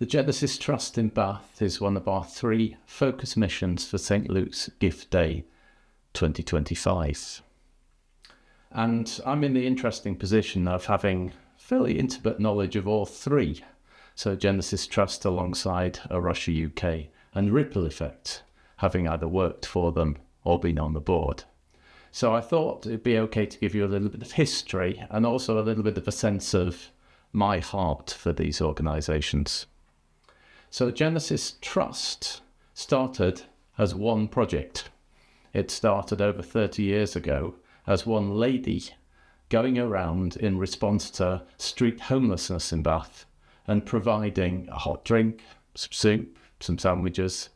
The Genesis Trust in Bath is one of our 3 focus missions for St Luke's Gift Day 2025. And I'm in the interesting position of having fairly intimate knowledge of all 3. So Genesis Trust alongside A Russia UK and Ripple Effect, having either worked for them or been on the board. So I thought it'd be okay to give you a little bit of history and also a little bit of a sense of my heart for these organisations. So Genesis Trust started as one project. It started over 30 years ago as one lady going around in response to street homelessness in Bath and providing a hot drink, some soup, some sandwiches.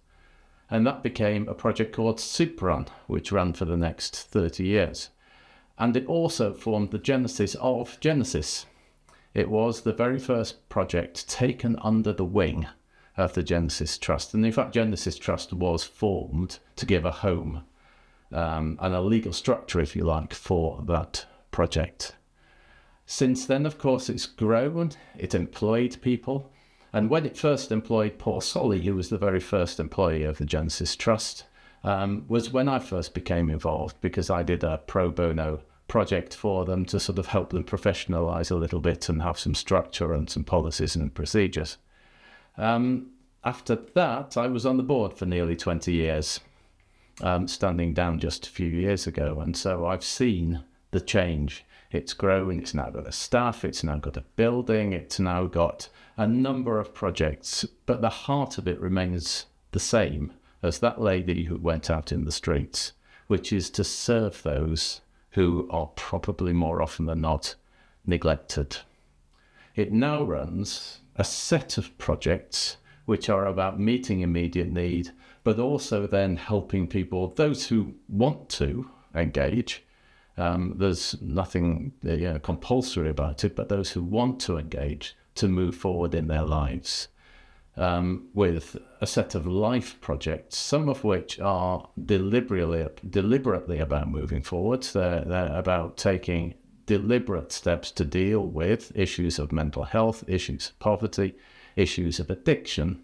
And that became a project called Soup Run, which ran for the next 30 years. And it also formed the genesis of Genesis. It was the very first project taken under the wing of the Genesis Trust. And in fact, Genesis Trust was formed to give a home and a legal structure, if you like, for that project. Since then, of course, it's grown, it employed people. And when it first employed Paul Solly, who was the very first employee of the Genesis Trust, was when I first became involved, because I did a pro bono project for them to sort of help them professionalise a little bit and have some structure and some policies and procedures. After that, I was on the board for nearly 20 years, standing down just a few years ago. And so I've seen the change. It's grown, it's now got a staff, it's now got a building, it's now got a number of projects, but the heart of it remains the same as that lady who went out in the streets, which is to serve those who are probably more often than not neglected. It now runs a set of projects which are about meeting immediate need, but also then helping people, those who want to engage. There's nothing compulsory about it, but those who want to engage to move forward in their lives with a set of life projects, some of which are deliberately about moving forward. They're about taking deliberate steps to deal with issues of mental health, issues of poverty, issues of addiction,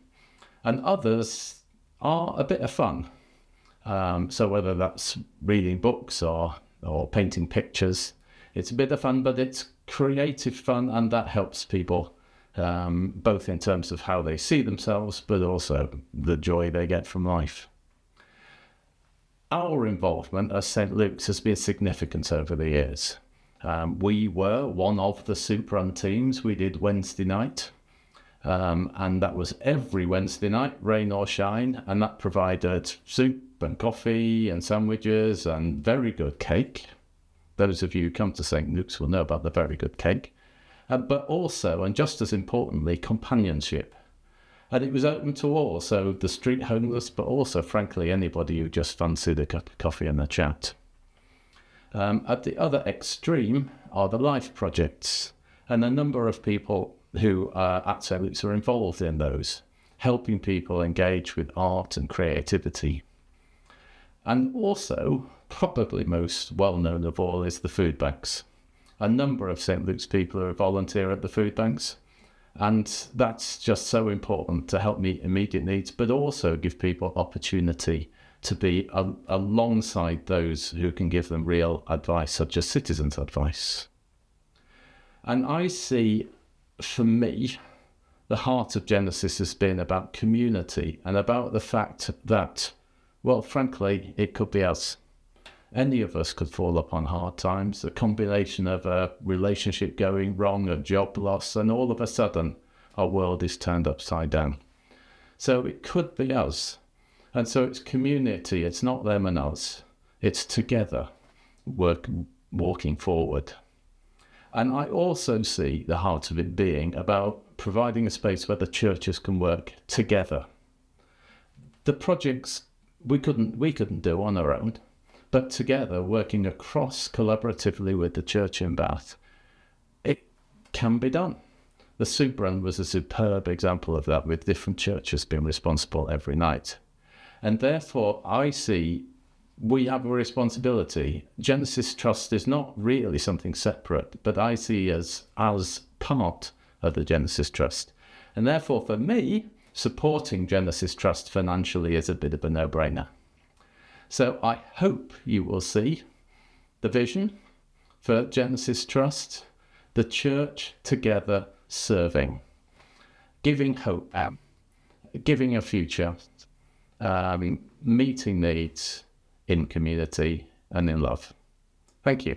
and others are a bit of fun. So whether that's reading books or painting pictures, it's a bit of fun, but it's creative fun, and that helps people both in terms of how they see themselves, but also the joy they get from life. Our involvement as St Luke's has been significant over the years. We were one of the Soup Run teams. We did Wednesday night, and that was every Wednesday night, rain or shine, and that provided soup and coffee and sandwiches and very good cake. Those of you who come to St Luke's will know about the very good cake. But also, and just as importantly, companionship. And it was open to all, so the street homeless, but also, frankly, anybody who just fancied a cup of coffee and a chat. At the other extreme are the life projects, and a number of people who at St Luke's are involved in those, helping people engage with art and creativity. And also, probably most well-known of all, is the food banks. A number of St Luke's people are volunteer at the food banks, and that's just so important to help meet immediate needs, but also give people opportunity to be alongside those who can give them real advice, such as citizens' advice. And I see, for me, the heart of Genesis has been about community and about the fact that, well, frankly, it could be us. Any of us could fall upon hard times, a combination of a relationship going wrong, a job loss, and all of a sudden our world is turned upside down. So it could be us. And so it's community, it's not them and us. It's together, walking forward. And I also see the heart of it being about providing a space where the churches can work together. The projects we couldn't do on our own, but together, working across collaboratively with the church in Bath, it can be done. The Soup Run was a superb example of that, with different churches being responsible every night. And therefore, I see we have a responsibility. Genesis Trust is not really something separate, but I see as part of the Genesis Trust, And therefore, for me, supporting Genesis Trust financially is a bit of a no-brainer. So I hope you will see the vision for Genesis Trust, the church together serving, giving hope, giving a future, meeting needs in community and in love. Thank you.